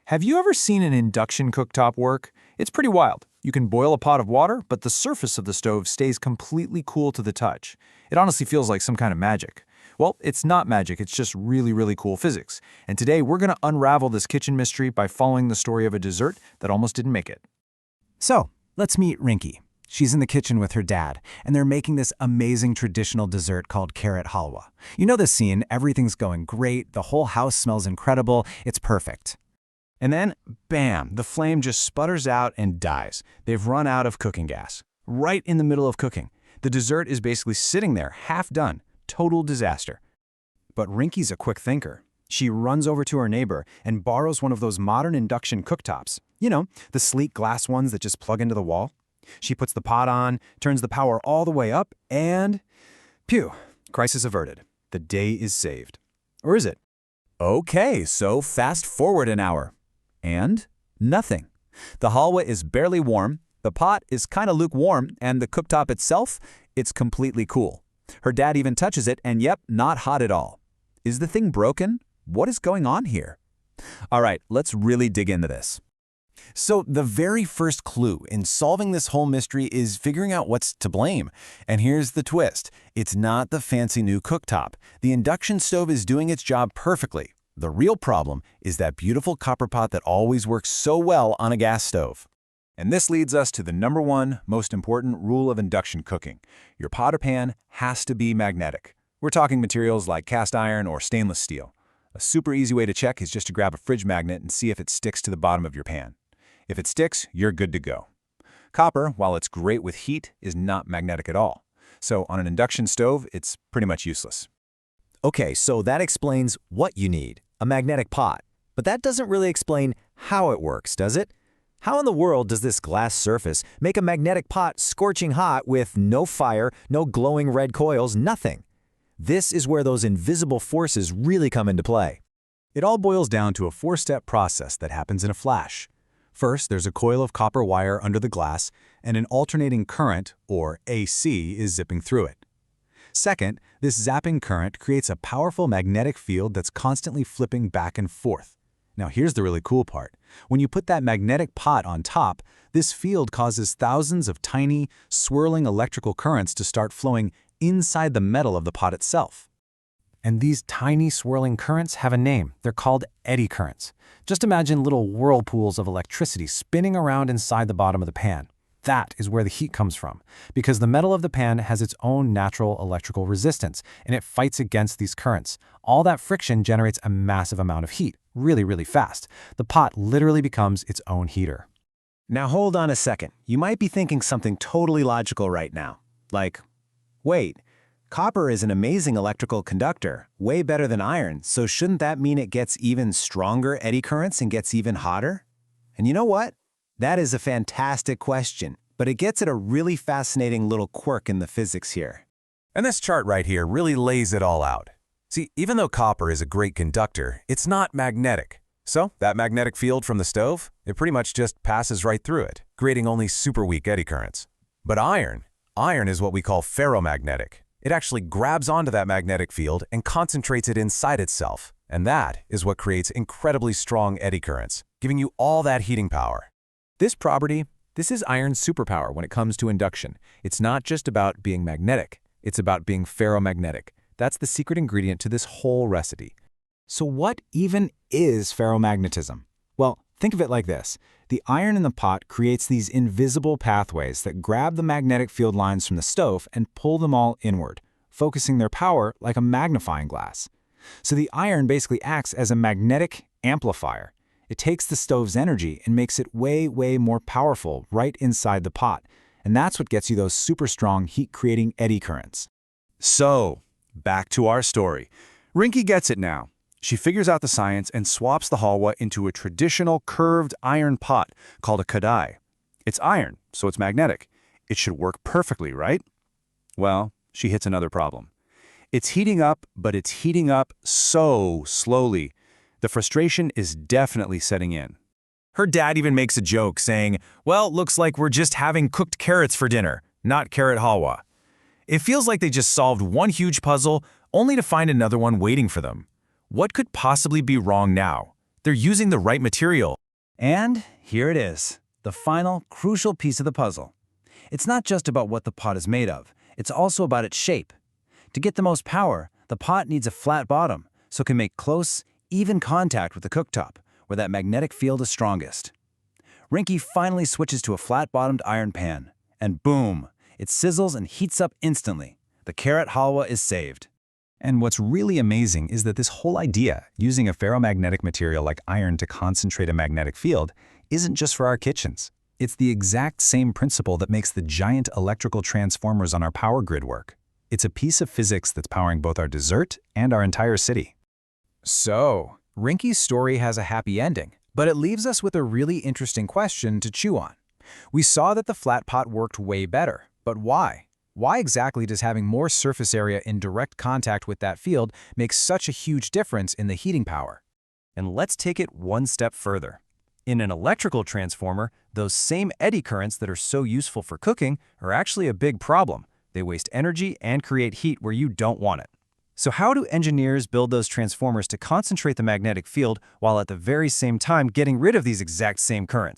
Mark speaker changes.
Speaker 1: Have you ever seen an induction cooktop work? It's pretty wild. You can boil a pot of water, but the surface of the stove stays completely cool to the touch. It honestly feels like some kind of magic. Well, it's not magic, it's just really, really cool physics. And today we're going to unravel this kitchen mystery by following the story of a dessert that almost didn't make it.
Speaker 2: So, let's meet Rinky. She's in the kitchen with her dad, and they're making this amazing traditional dessert called carrot halwa. You know the scene, everything's going great, the whole house smells incredible, it's perfect.
Speaker 3: And then, bam, the flame just sputters out and dies. They've run out of cooking gas. Right in the middle of cooking. The dessert is basically sitting there, half done. Total disaster. But Rinky's a quick thinker. She runs over to her neighbor and borrows one of those modern induction cooktops. You know, the sleek glass ones that just plug into the wall. She puts the pot on, turns the power all the way up, and pew, crisis averted. The day is saved. Or is it?
Speaker 2: Okay, so fast forward an hour. And nothing. The halwa is barely warm, the pot is kind of lukewarm, and the cooktop itself, it's completely cool. Her dad even touches it, and yep, not hot at all. Is the thing broken? What is going on here? All right, let's really dig into this.
Speaker 4: So the very first clue in solving this whole mystery is figuring out what's to blame. And here's the twist. It's not the fancy new cooktop. The induction stove is doing its job perfectly. The real problem is that beautiful copper pot that always works so well on a gas stove.
Speaker 3: And this leads us to the number one most important rule of induction cooking. Your pot or pan has to be magnetic. We're talking materials like cast iron or stainless steel. A super easy way to check is just to grab a fridge magnet and see if it sticks to the bottom of your pan. If it sticks, you're good to go. Copper, while it's great with heat, is not magnetic at all. So on an induction stove, it's pretty much useless.
Speaker 4: Okay, so that explains what you need, a magnetic pot. But that doesn't really explain how it works, does it? How in the world does this glass surface make a magnetic pot scorching hot with no fire, no glowing red coils, nothing? This is where those invisible forces really come into play.
Speaker 3: It all boils down to a four-step process that happens in a flash. First, there's a coil of copper wire under the glass, and an alternating current, or AC, is zipping through it. Second, this zapping current creates a powerful magnetic field that's constantly flipping back and forth. Now here's the really cool part. When you put that magnetic pot on top, this field causes thousands of tiny, swirling electrical currents to start flowing inside the metal of the pot itself.
Speaker 2: And these tiny swirling currents have a name. They're called eddy currents. Just imagine little whirlpools of electricity spinning around inside the bottom of the pan. That is where the heat comes from, because the metal of the pan has its own natural electrical resistance, and it fights against these currents. All that friction generates a massive amount of heat, really, really fast. The pot literally becomes its own heater.
Speaker 4: Now hold on a second. You might be thinking something totally logical right now. Like, wait, copper is an amazing electrical conductor, way better than iron, so shouldn't that mean it gets even stronger eddy currents and gets even hotter? And you know what? That is a fantastic question, but it gets at a really fascinating little quirk in the physics here.
Speaker 5: And this chart right here really lays it all out. See, even though copper is a great conductor, it's not magnetic. So that magnetic field from the stove, it pretty much just passes right through it, creating only super weak eddy currents. But iron is what we call ferromagnetic. It actually grabs onto that magnetic field and concentrates it inside itself. And that is what creates incredibly strong eddy currents, giving you all that heating power.
Speaker 1: This property, this is iron's superpower when it comes to induction. It's not just about being magnetic, it's about being ferromagnetic. That's the secret ingredient to this whole recipe.
Speaker 2: So what even is ferromagnetism? Well, think of it like this. The iron in the pot creates these invisible pathways that grab the magnetic field lines from the stove and pull them all inward, focusing their power like a magnifying glass. So the iron basically acts as a magnetic amplifier. It takes the stove's energy and makes it way, way more powerful right inside the pot. And that's what gets you those super strong heat-creating eddy currents.
Speaker 3: So, back to our story. Rinky gets it now. She figures out the science and swaps the halwa into a traditional curved iron pot called a kadai. It's iron, so it's magnetic. It should work perfectly, right? Well, she hits another problem. It's heating up, but it's heating up so slowly. The frustration is definitely setting in.
Speaker 4: Her dad even makes a joke saying, well, looks like we're just having cooked carrots for dinner, not carrot halwa. It feels like they just solved one huge puzzle only to find another one waiting for them. What could possibly be wrong now?
Speaker 5: They're using the right material.
Speaker 3: And here it is, the final, crucial piece of the puzzle. It's not just about what the pot is made of, it's also about its shape. To get the most power, the pot needs a flat bottom, so it can make close, even contact with the cooktop, where that magnetic field is strongest. Rinky finally switches to a flat-bottomed iron pan, and boom, it sizzles and heats up instantly. The carrot halwa is saved.
Speaker 2: And what's really amazing is that this whole idea, using a ferromagnetic material like iron to concentrate a magnetic field, isn't just for our kitchens. It's the exact same principle that makes the giant electrical transformers on our power grid work. It's a piece of physics that's powering both our dessert and our entire city.
Speaker 1: So, Rinky's story has a happy ending, but it leaves us with a really interesting question to chew on. We saw that the flat pot worked way better, but why? Why exactly does having more surface area in direct contact with that field make such a huge difference in the heating power?
Speaker 3: And let's take it one step further. In an electrical transformer, those same eddy currents that are so useful for cooking are actually a big problem. They waste energy and create heat where you don't want it. So how do engineers build those transformers to concentrate the magnetic field while at the very same time getting rid of these exact same currents?